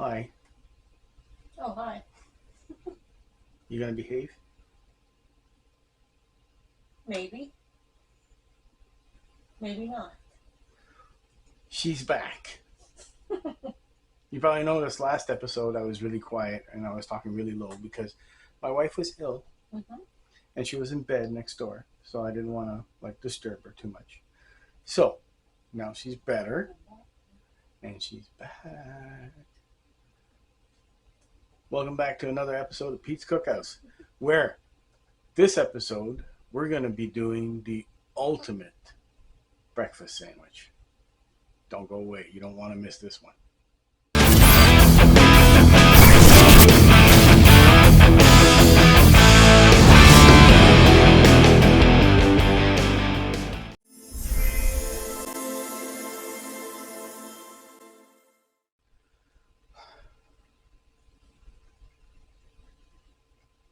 Hi. Oh, hi. You gonna behave? Maybe. Maybe not. She's back. You probably noticed last episode I was really quiet and I was talking really low because my wife was ill Mm-hmm. and she was in bed next door, so I didn't want to disturb her too much. So now she's better and she's back. Welcome back to another episode of Pete's Cookhouse, where this episode we're gonna be doing the ultimate breakfast sandwich. Don't go away. You don't want to miss this one.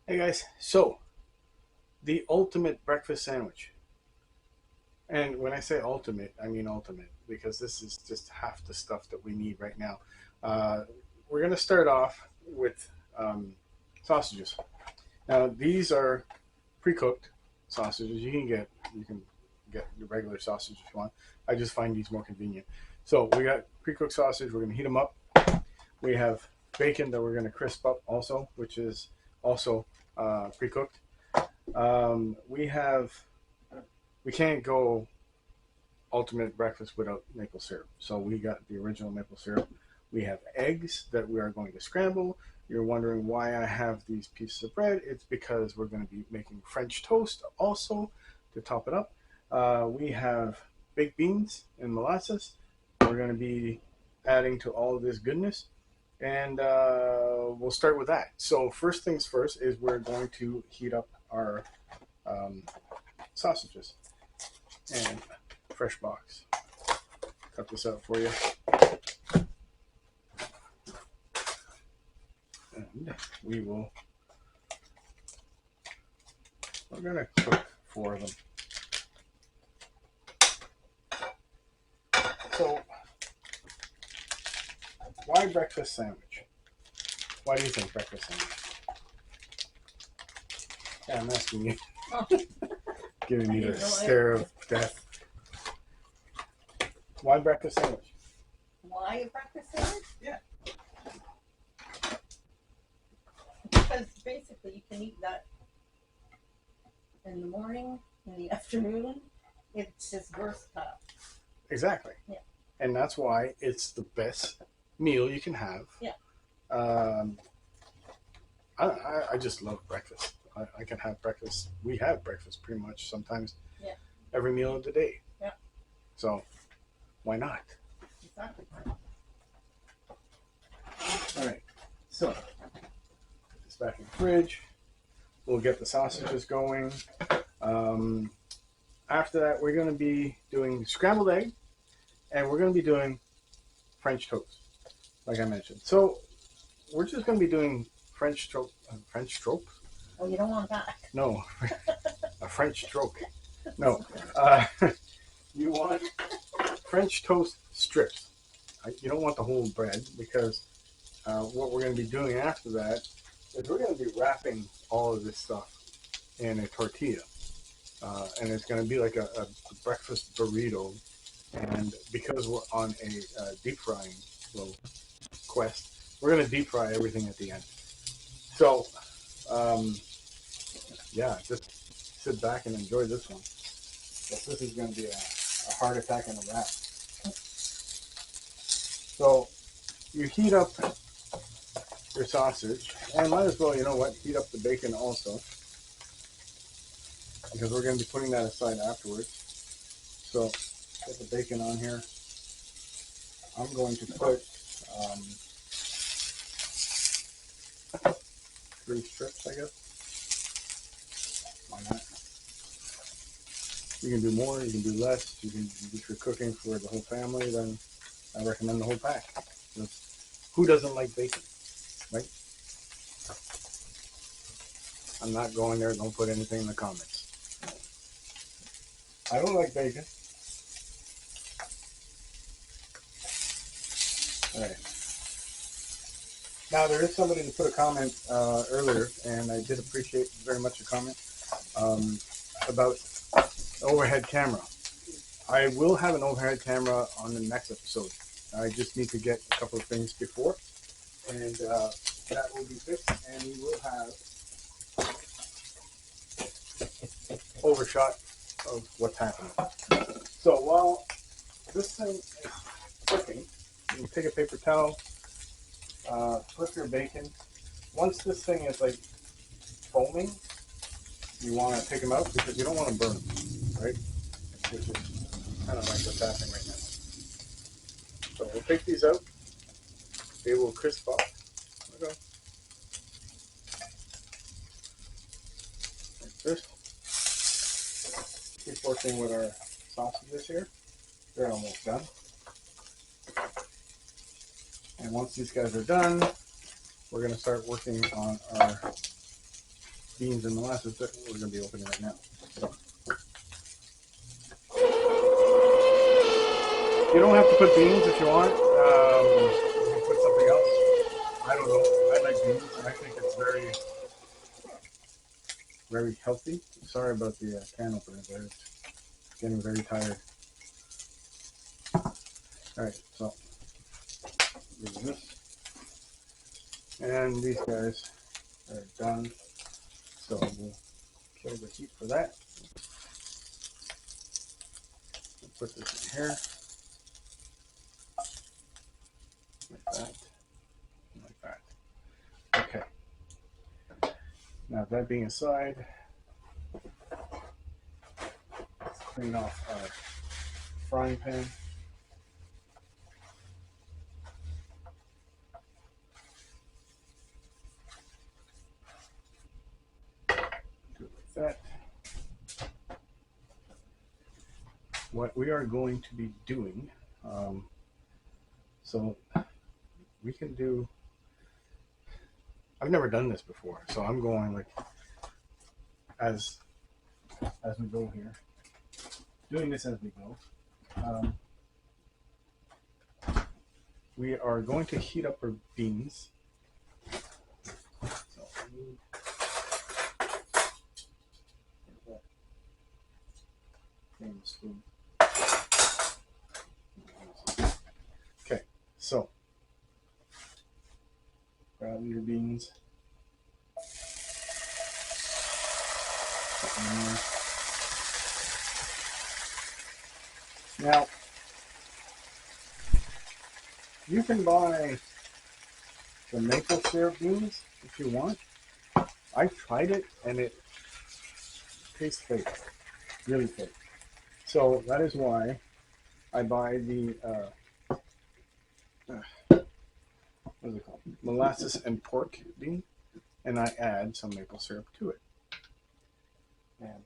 Hey guys, so the ultimate breakfast sandwich. And when I say ultimate, I mean ultimate because this is just half the stuff that we need right now. Uh, we're going to start off with sausages. Now these are pre-cooked sausages. You can get the regular sausage if you want. I just find these more convenient. So we got pre-cooked sausage. We're going to heat them up. We have bacon that we're going to crisp up also, which is also pre-cooked. We can't go ultimate breakfast without maple syrup. So we got the original maple syrup. We have eggs that we are going to scramble. You're wondering why I have these pieces of bread. It's because we're going to be making French toast also to top it up. We have baked beans and molasses. We're going to be adding to all of this goodness. And we'll start with that. So first things first is we're going to heat up our sausages and fresh box. Cut this out for you. And we're gonna cook 4 of them. So why breakfast sandwich? Why do you think breakfast sandwich? Yeah, I'm asking you. Oh. Giving me the stare of death. Why breakfast sandwich? Why a breakfast sandwich? Yeah. Because basically you can eat that in the morning, in the afternoon. It's just versatile. Exactly. Yeah. And that's why it's the best meal you can have. Yeah. I just love breakfast. I can have breakfast. We have breakfast pretty much sometimes. Yeah. Every meal of the day. Yeah. So why not? Exactly. All right. So put this back in the fridge. We'll get the sausages going. After that, we're going to be doing scrambled egg, and we're going to be doing French toast, like I mentioned. So we're just going to be doing French trope. Oh, you don't want that. No, a French stroke. No, you want French toast strips. You don't want the whole bread because what we're going to be doing after that is we're going to be wrapping all of this stuff in a tortilla. And it's going to be like a breakfast burrito. And because we're on a deep frying little quest, we're going to deep fry everything at the end. So, yeah, just sit back and enjoy this one. But this is going to be a heart attack and a wrap. So, you heat up your sausage, and might as well, you know what, heat up the bacon also, because we're going to be putting that aside afterwards. So, get the bacon on here. I'm going to put 3 strips, I guess. Why not? You can do more, you can do less. If you're cooking for the whole family, then I recommend the whole pack. Who doesn't like bacon, right? I'm not going there. Don't put anything in the comments. I don't like bacon. All right. Now, there is somebody that put a comment earlier, and I did appreciate very much a comment about overhead camera. I will have an overhead camera on the next episode. I just need to get a couple of things before, and that will be fixed, and we will have overshot of what's happening. So while this thing is cooking, you can take a paper towel, flip your bacon. Once this thing is like foaming, you want to take them out because you don't want to burn them, right? Which is kind of like what's happening right now. So we'll take these out. They will crisp up. There we go. Like this. Keep working with our sausages here. They're almost done. And once these guys are done, we're going to start working on our beans and molasses that we're going to be opening right now. So. You don't have to put beans if you want. You can put something else. I don't know. I like beans, and I think it's very, very healthy. Sorry about the can opener there. It's getting very tired. All right, so use this, and these guys are done. So we'll kill the heat for that. We'll put this in here. Like that. Like that. Okay. Now that being aside, let's clean off our frying pan. Do it like that. What we are going to be doing, so we can do, I've never done this before, so I'm going like as we go here, doing this as we go. We are going to heat up our beans. So I need that famous spoon. Okay, so grab your beans. Now, you can buy the maple syrup beans if you want. I tried it and it tastes fake, really fake. So that is why I buy the what is it called? Molasses and pork bean, and I add some maple syrup to it, and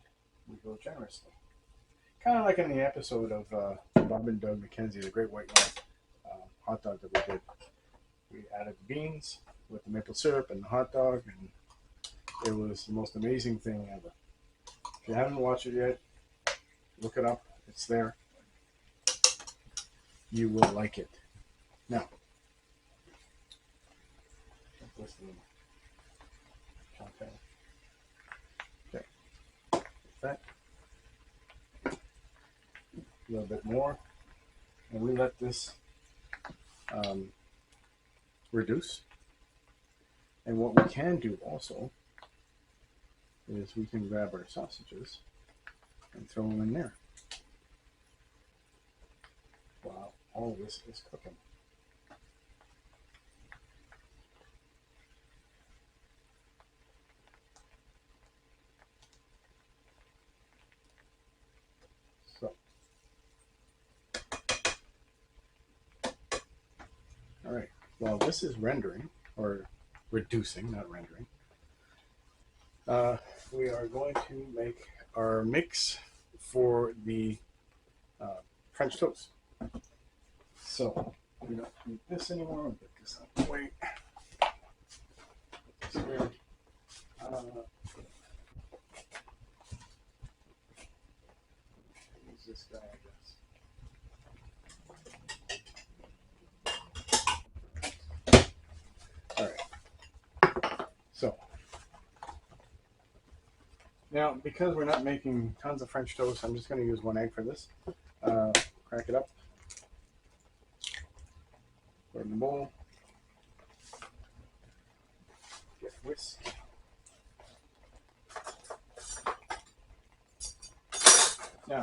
we go generously. Kind of like in the episode of Bob and Doug McKenzie, The Great White North hot dog that we did. We added the beans with the maple syrup and the hot dog, and it was the most amazing thing ever. If you haven't watched it yet, look it up. It's there. You will like it. Now, okay, that. A little bit more, and we let this reduce. And what we can do also is we can grab our sausages and throw them in there while all of this is cooking. So, all right, while this is rendering, or reducing, not rendering, we are going to make our mix for the French toast. So we don't need this anymore. We'll get this out of the way. Put this here. Use this guy, I guess. All right. Now, because we're not making tons of French toast, I'm just going to use 1 egg for this. Crack it up. Put it in the bowl. Get whisk. Now,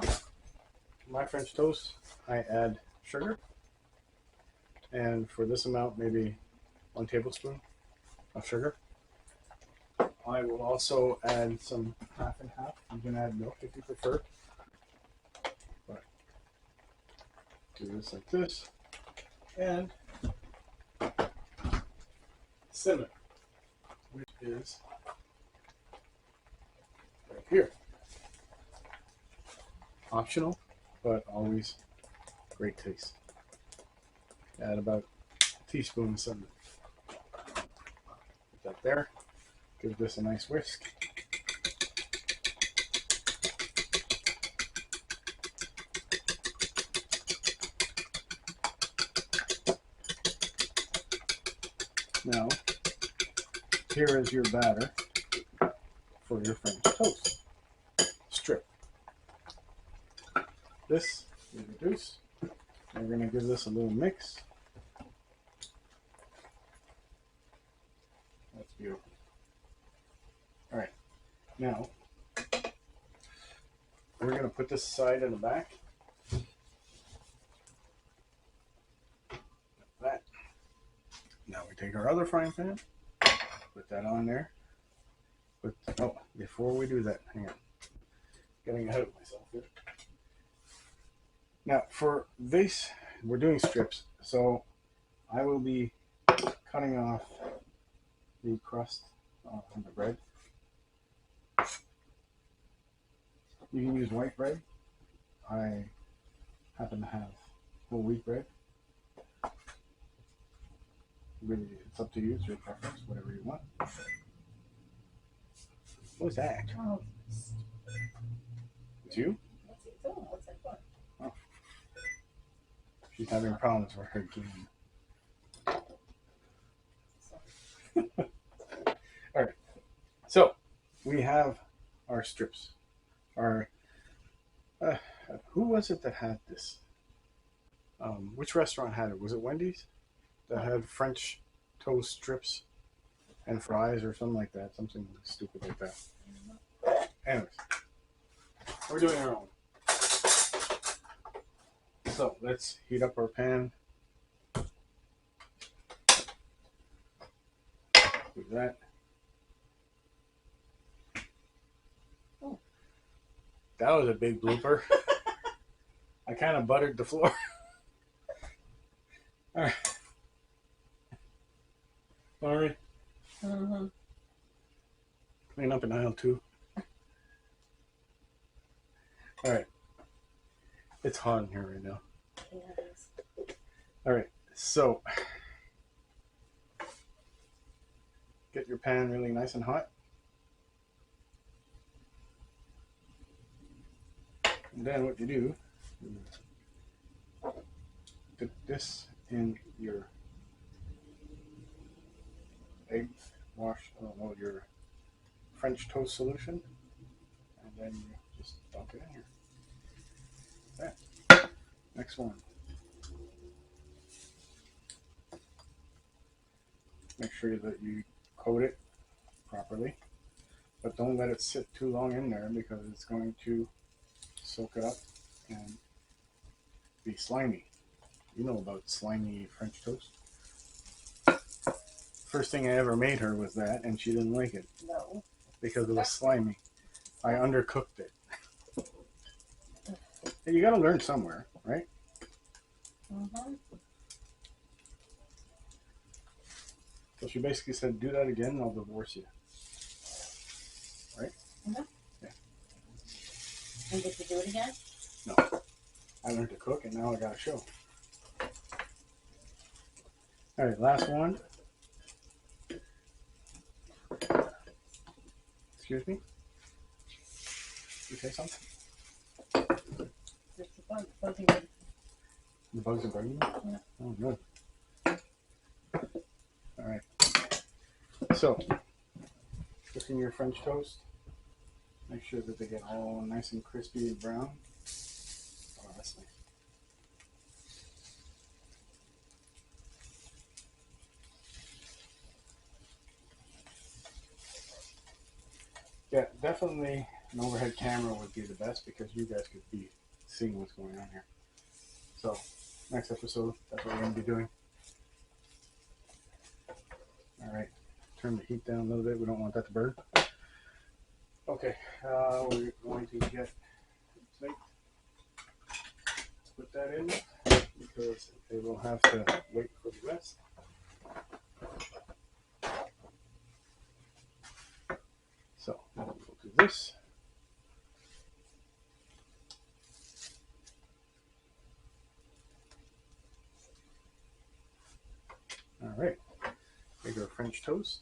my French toast, I add sugar. And for this amount, maybe 1 tablespoon of sugar. I will also add some half and half. You can add milk if you prefer. But do this like this. And cinnamon, which is right here. Optional, but always great taste. Add about a teaspoon of cinnamon. Put that there. Give this a nice whisk. Now, here is your batter for your French toast strip. This is the goose. We're going to give this a little mix. That's beautiful. All right, now we're going to put this aside in the back. Like that. Now we take our other frying pan, put that on there. But oh, before we do that, hang on. Getting ahead of myself here. Now for this, we're doing strips, so I will be cutting off the crust on the bread. You can use white bread. I happen to have whole wheat bread. Really, it's up to you. It's your preference, whatever you want. What's that? Oh, It's you? what's that for? Oh. She's having problems with her game. All right. So we have our strips. Our who was it that had this? Which restaurant had it? Was it Wendy's that had French toast strips and fries or something like that? Something stupid like that. Anyways, we're doing our own. So let's heat up our pan. Do that. Oh. That was a big blooper. I kind of buttered the floor. All right. Sorry. Mm-hmm. Clean up in aisle 2. All right. It's hot in here right now. Yeah, it is. All right. So get your pan really nice and hot. And then what you do, put this in your egg wash, your French toast solution, and then you just dump it in here. That. Next one. Make sure that you coat it properly, but don't let it sit too long in there because it's going to soak it up and be slimy. You know about slimy French toast. First thing I ever made her was that, and she didn't like it. No. Because it was slimy. I undercooked it. And you gotta learn somewhere, right? Mm-hmm. So she basically said, do that again and I'll divorce you. Right? Mm-hmm. Yeah. And did you do it again? No. I learned to cook and now I got a show. Alright, last one. Excuse me? You say something? Just the bug, fuzzy one. The bugs are bugging you? Yeah. Oh, good. Alright. So, cooking your French toast. Make sure that they get all nice and crispy and brown. Oh, that's nice. Yeah, definitely an overhead camera would be the best because you guys could be seeing what's going on here. So, next episode, that's what we're going to be doing. All right, turn the heat down a little bit. We don't want that to burn. Okay, we're going to get a plate. Put that in because they will have to wait for the rest. So we'll do this. All right, make our French toast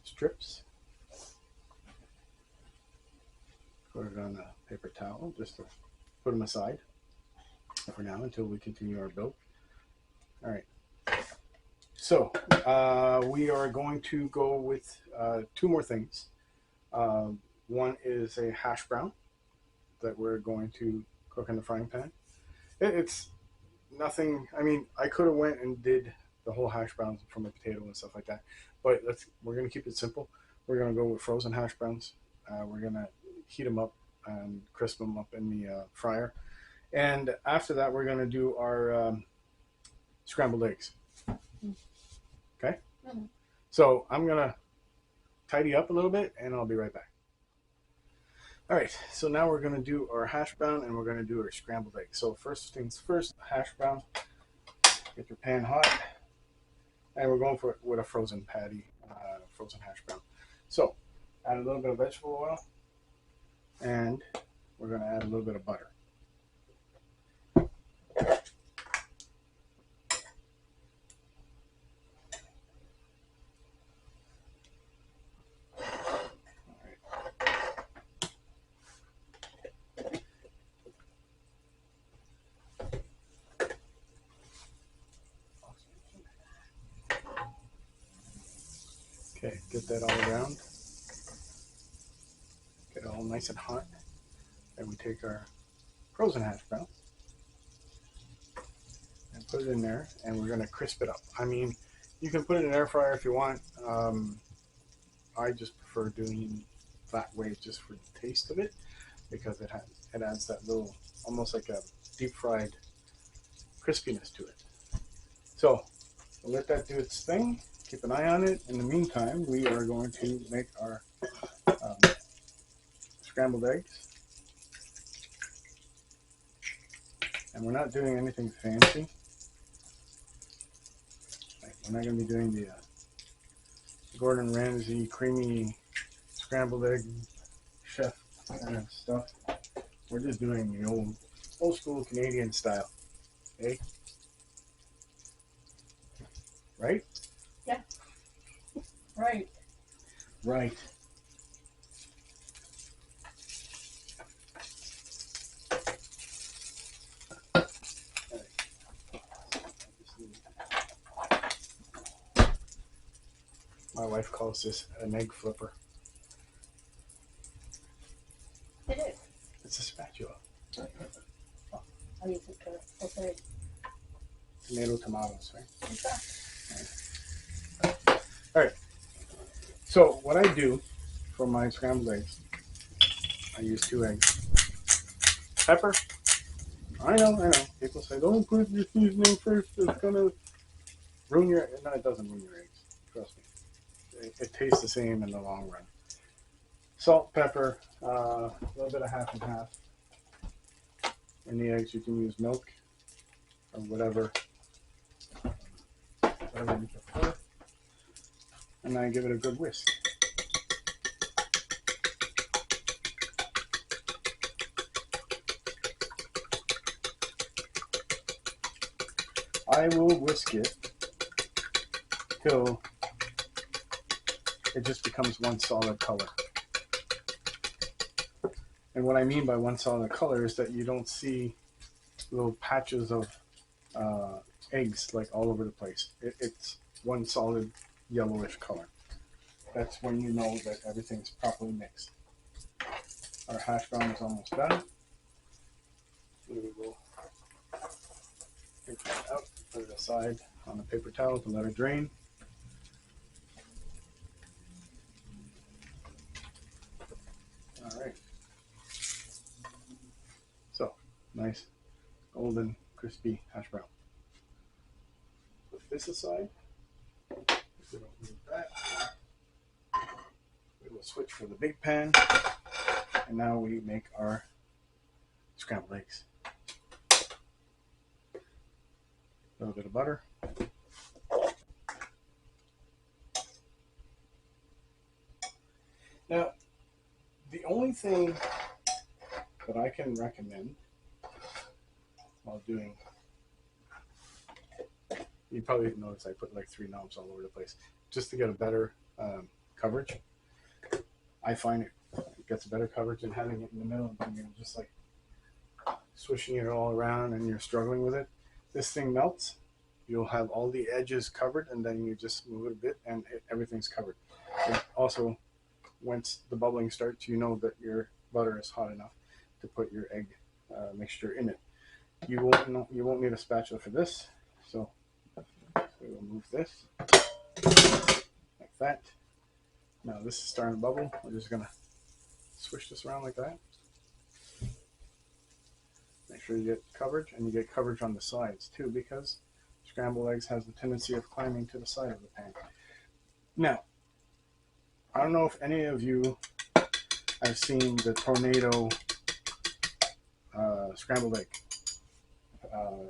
strips. Put it on a paper towel just to put them aside for now until we continue our build. All right. So we are going to go with two more things. One is a hash brown that we're going to cook in the frying pan. It's nothing. I mean, I could have went and did the whole hash browns from a potato and stuff like that, but we're gonna keep it simple. We're gonna go with frozen hash browns. We're gonna heat them up and crisp them up in the fryer, and after that, we're gonna do our scrambled eggs. Okay. Mm-hmm. So I'm gonna tidy up a little bit, and I'll be right back. All right, so now we're gonna do our hash brown and we're gonna do our scrambled egg. So first things first, hash brown. Get your pan hot, and we're going for it with a frozen patty, frozen hash brown. So add a little bit of vegetable oil, and we're gonna add a little bit of butter. Okay, get that all around. Get it all nice and hot. Then we take our frozen hash brown and put it in there, and we're gonna crisp it up. I mean, you can put it in an air fryer if you want. I just prefer doing that way just for the taste of it because it adds that little, almost like a deep fried crispiness to it. So we'll let that do its thing. Keep an eye on it. In the meantime, we are going to make our scrambled eggs. And we're not doing anything fancy. We're not going to be doing the Gordon Ramsay creamy scrambled egg chef kind of stuff. We're just doing the old school Canadian style. Okay? Right? Yeah. Right. Right. My wife calls this an egg flipper. It is. It's a spatula. Oh, you took the okay. Tomatoes, right? Exactly. All right. So what I do for my scrambled eggs, I use 2 eggs. Pepper. I know. People say, don't put your seasoning first. It's going to ruin your... No, it doesn't ruin your eggs. Trust me. It tastes the same in the long run. Salt, pepper, a little bit of half and half. In the eggs, you can use milk or whatever you prefer. And I give it a good whisk. I will whisk it till it just becomes one solid color. And what I mean by one solid color is that you don't see little patches of eggs like all over the place. It's one solid yellowish color. that's when you know that everything's properly mixed. Our hash brown is almost done. We will take that out, put it aside on the paper towel to let it drain. All right. So, nice golden crispy hash brown. Put this aside. If we don't need that, we will switch for the big pan. And now we make our scrambled eggs. A little bit of butter. Now, the only thing that I can recommend while doing, you probably notice I put like 3 knobs all over the place just to get a better coverage. I find it gets better coverage than having it in the middle and you're just like swishing it all around and you're struggling with it. This thing melts. You'll have all the edges covered and then you just move it a bit and everything's covered. And also, once the bubbling starts, you know that your butter is hot enough to put your egg mixture in it. You won't need a spatula for this, so we will move this like that. Now this is starting to bubble. We're just gonna swish this around like that. Make sure you get coverage, and you get coverage on the sides too, because scrambled eggs has the tendency of climbing to the side of the pan. Now, I don't know if any of you have seen the Tornado scrambled egg.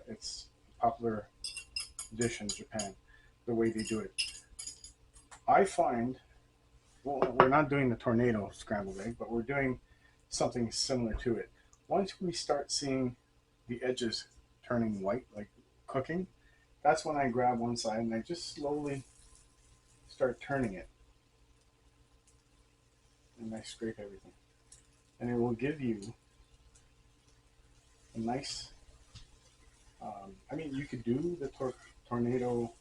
It's a popular dish in Japan, the way they do it. I find, well, we're not doing the Tornado scrambled egg, but we're doing something similar to it. Once we start seeing the edges turning white, like cooking, that's when I grab one side and I just slowly start turning it. And I scrape everything. And it will give you a nice, I mean, you could do the Tornado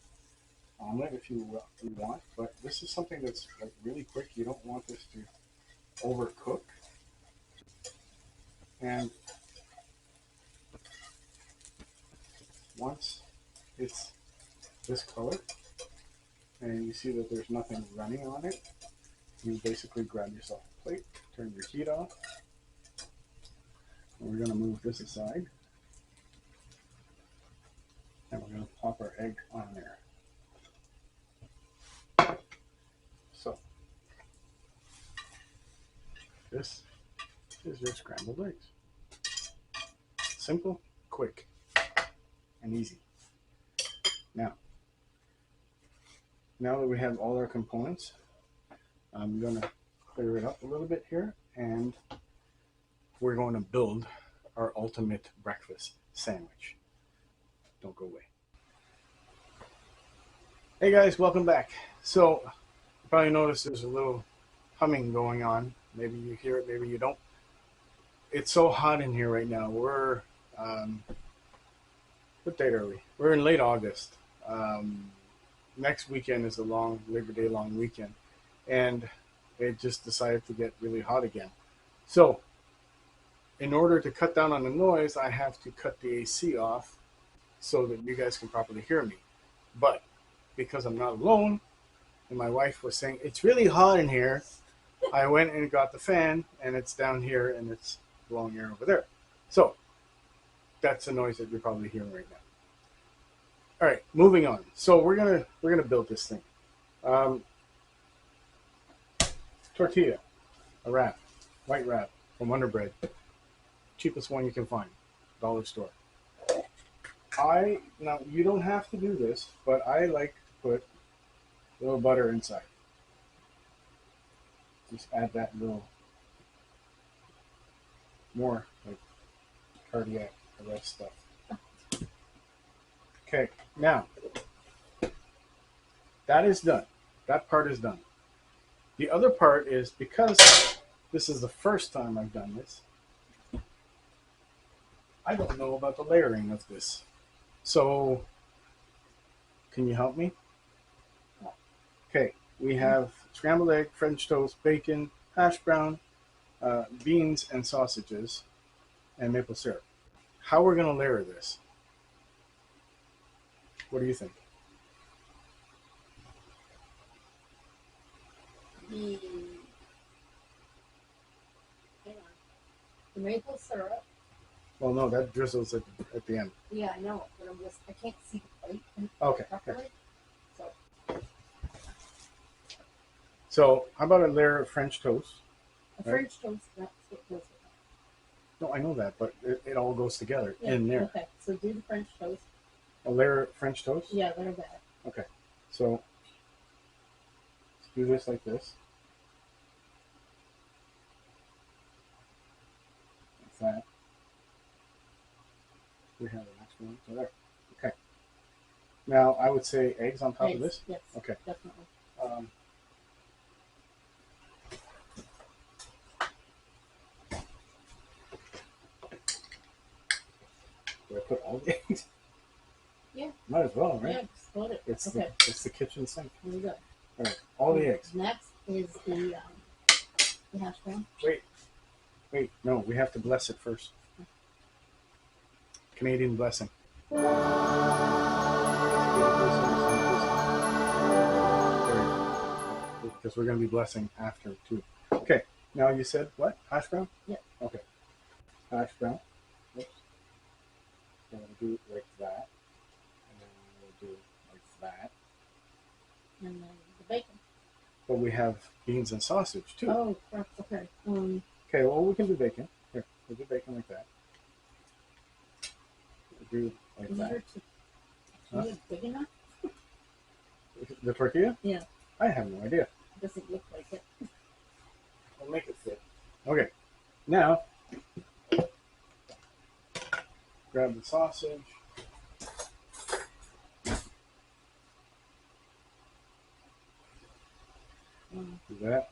omelet if you want, but this is something that's like really quick. You don't want this to overcook. And once it's this color and you see that there's nothing running on it, you basically grab yourself a plate, turn your heat off, and we're going to move this aside, and we're going to plop our egg on there. So this is your scrambled eggs. Simple, quick, and easy. Now that we have all our components, I'm going to clear it up a little bit here, and we're going to build our ultimate breakfast sandwich. Don't go away. Hey guys, welcome back. So you probably noticed there's a little humming going on. Maybe you hear it, maybe you don't. It's so hot in here right now. We're what date are we? We're in late August. Next weekend is a long Labor Day long weekend, and it just decided to get really hot again. So in order to cut down on the noise, I have to cut the AC off so that you guys can properly hear me. But because I'm not alone, and my wife was saying, it's really hot in here, I went and got the fan, and it's down here, and it's blowing air over there. So that's the noise that you're probably hearing right now. All right, moving on. So we're gonna build this thing. Tortilla, a wrap, white wrap from Wonder Bread, cheapest one you can find, dollar store. Now you don't have to do this, but I like to put a little butter inside. Just add that little more like cardiac arrest stuff. Okay, now that is done. That part is done. The other part is, because this is the first time I've done this, I don't know about the layering of this. So, can you help me? Okay, we have scrambled egg, French toast, bacon, hash brown, beans and sausages, and maple syrup. How we're going to layer this? What do you think? The hang on. The maple syrup. Well, no, that drizzles at the end. Yeah, I know, but I can't see the plate Okay. properly. So So how about a layer of French toast? a French toast, that's what goes with it. No, I know that, but it all goes together Yeah, in there. okay, so do the French toast. A layer of French toast? Yeah, they're that. Okay. So let's do this like this. Like that. We have the next one. So there. Okay. Now I would say eggs on top of this. Yes. Okay. Definitely. Do I put all the eggs? Yeah. Might as well, right? Yeah, explode it. It's okay. it's the kitchen sink. There we go. All right. All the eggs. Next is the hash brown. Wait. No, we have to bless it first. Canadian blessing. Because we're going to be blessing after too. Okay. Now you said what? Hash brown? Yep. Okay. Hash brown. Oops. I'm going to do it like that. And then we'll do it like that. And then the bacon. But we have beans and sausage too. Oh, crap. Okay. Okay, well, we can do bacon. Here, we'll do bacon like that. We'll do like is that. it big enough? The tortilla? Yeah. I have no idea. It doesn't look like it. We'll make it fit. Okay. Now, grab the sausage. Do that.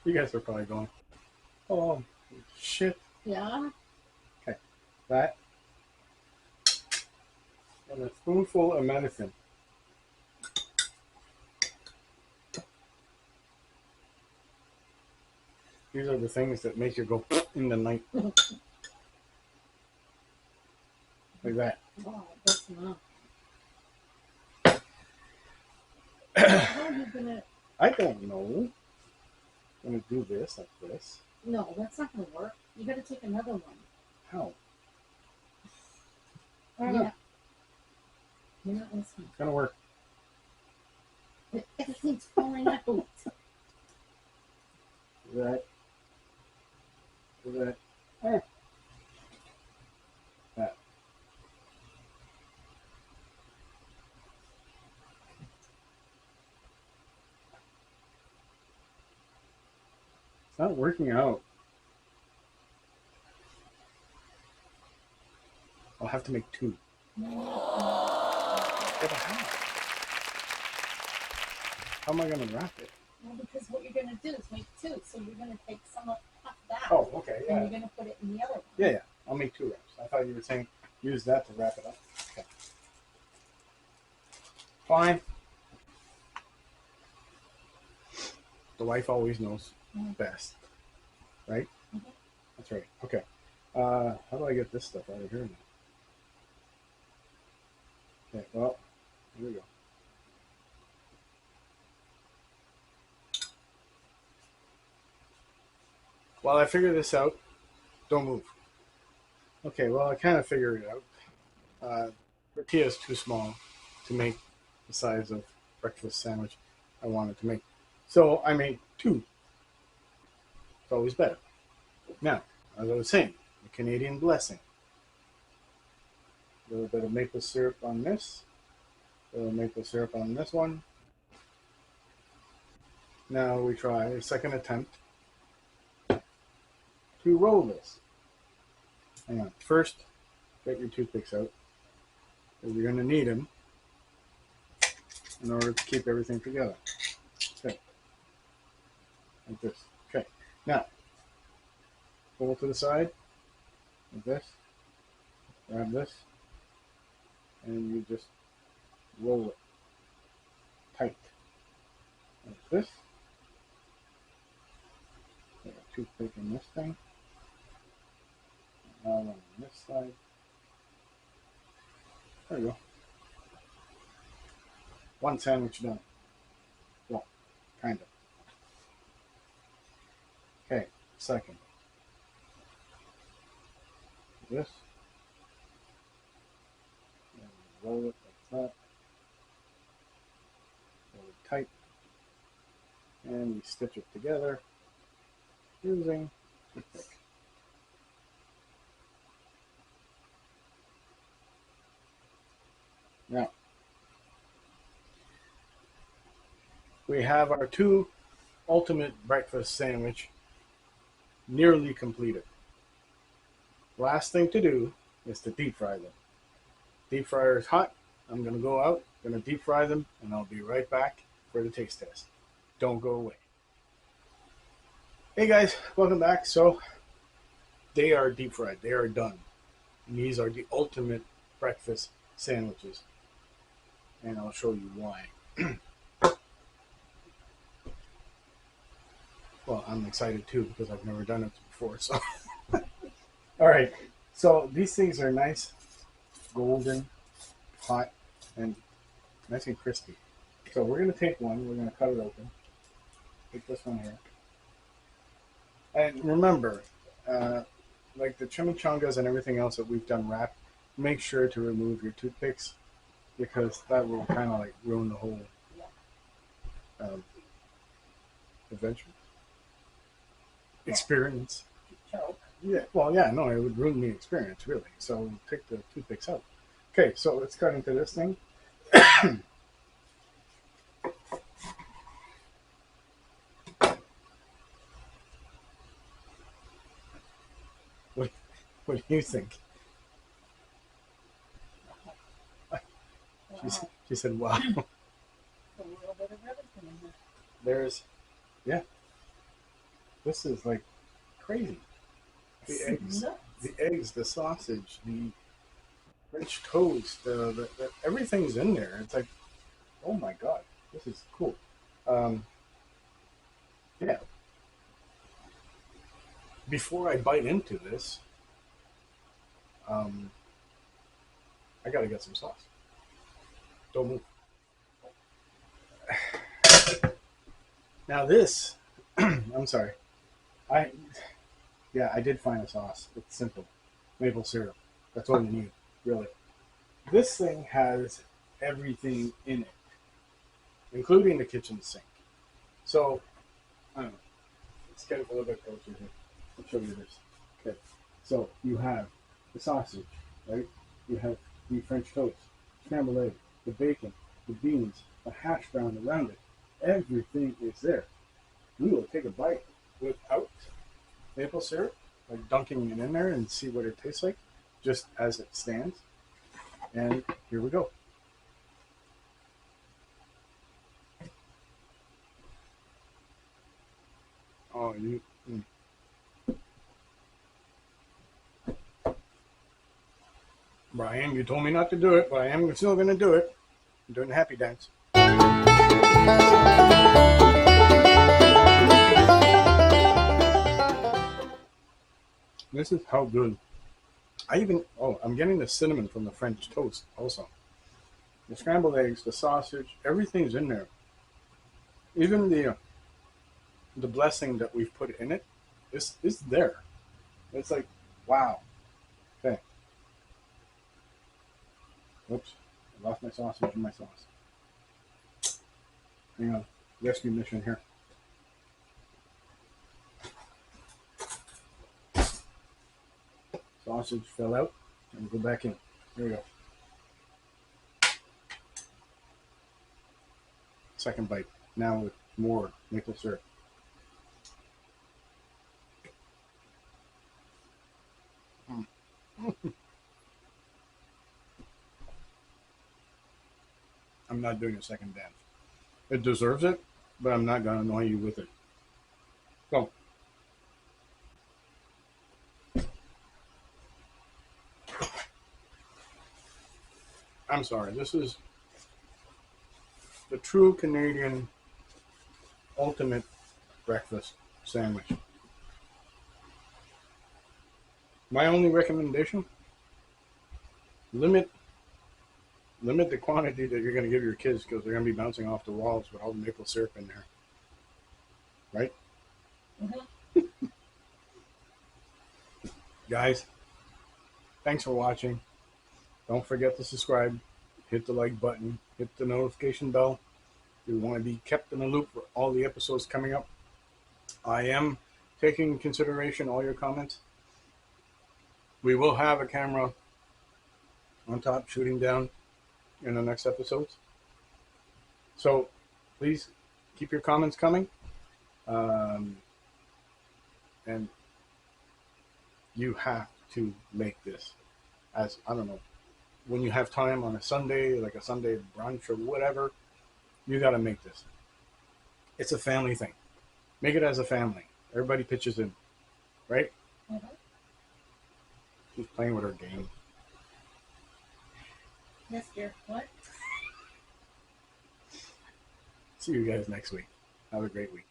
You guys are probably going, oh, shit. Yeah. That. And a spoonful of medicine. These are the things that make you go in the night. Like that. Oh, that's enough. How are you gonna? I don't know. I'm going to do this like this. No, that's not gonna work. You gotta take another one. How? Yeah. You're not listening. It's going to work. Everything's falling out. Do that. Do that. That. It's not working out. I'll have to make two. Yeah, but how am I going to wrap it? Well, because what you're gonna do is make two. So you're gonna take some of that. Oh, okay, And yeah. you're gonna put it in the other one. Yeah. I'll make two wraps. I thought you were saying use that to wrap it up. Okay. Fine. The wife always knows best. Right? Mhm. That's right. Okay. How do I get this stuff out of here now? Okay, well, here we go. While I figure this out, don't move. Okay, well, I kind of figured it out. Tortilla is too small to make the size of breakfast sandwich I wanted to make. So I made two. It's always better. Now, as I was saying, the Canadian blessing. A little bit of maple syrup on this. A little maple syrup on this one. Now we try a second attempt to roll this. Hang on. First, get your toothpicks out, because you're going to need them in order to keep everything together. Okay. Like this. Okay. Now, pull to the side, like this. Grab this, and you just roll it tight. Like this. Put a toothpick in this thing. Another one on this side. There we go. One sandwich done. Well, kind of. Okay, second. This. And roll it like that. Roll it tight. And we stitch it together using toothpick. Now, we have our two ultimate breakfast sandwich nearly completed. Last thing to do is to deep fry them. Deep fryer is hot. I'm going to go out, going to deep fry them, and I'll be right back for the taste test. Don't go away. Hey guys, welcome back. So, they are deep fried. They are done. And these are the ultimate breakfast sandwiches. And I'll show you why. Well, I'm excited too because I've never done it before. So, all right. So these things are nice, golden, hot, and nice and crispy. So we're gonna take one. We're gonna cut it open. Take this one here. And remember, like the chimichangas and everything else that we've done wrapped, make sure to remove your toothpicks because that will kind of like ruin the whole adventure experience. Choke. Yeah, well, yeah, no, it would ruin the experience, really. So take the toothpicks out. Okay, so let's cut into this thing. What do you think? Wow. She said, wow. A little bit of everything in here. There's, yeah, this is like crazy. The eggs, the sausage, the French toast, the everything's in there. It's like, oh my God, this is cool. Yeah. Before I bite into this, I gotta get some sauce. Don't move. Now this, I'm sorry. I did find a sauce. It's simple. Maple syrup. That's all you need, really. This thing has everything in it, including the kitchen sink. So, I don't know. Let's get it a little bit closer here. I'll show you this. Okay. So you have the sausage, right? You have the French toast, scrambled egg, the bacon, the beans, the hash brown around it. Everything is there. We will take a bite without maple syrup, like dunking it in there and see what it tastes like, just as it stands. And here we go. Oh, you. Brian, you told me not to do it, but I am still going to do it. I'm doing the happy dance. This is how good. I'm getting the cinnamon from the French toast also. The scrambled eggs, the sausage, everything's in there. Even the blessing that we've put in it is there. It's like, wow. Okay. Whoops. I lost my sausage in my sauce. Hang on. Rescue mission here. Sausage fell out and go back in. There we go. Second bite. Now with more maple syrup. I'm not doing a second dance. It deserves it, but I'm not going to annoy you with it. So, I'm sorry. This the true Canadian ultimate breakfast sandwich. My only recommendation: limit the quantity that you're going to give your kids because they're going to be bouncing off the walls with all the maple syrup in there, right? Mm-hmm. Guys, thanks for watching. Don't forget to subscribe, hit the like button, hit the notification bell. You want to be kept in the loop for all the episodes coming up. I am taking in consideration all your comments. We will have a camera on top shooting down in the next episodes. So please keep your comments coming. And you have to make this as, I don't know, when you have time on a Sunday, like a Sunday brunch or whatever, you got to make this. It's a family thing. Make it as a family. Everybody pitches in, right? Mm-hmm. She's playing with her game. Yes, dear. What? See you guys next week. Have a great week.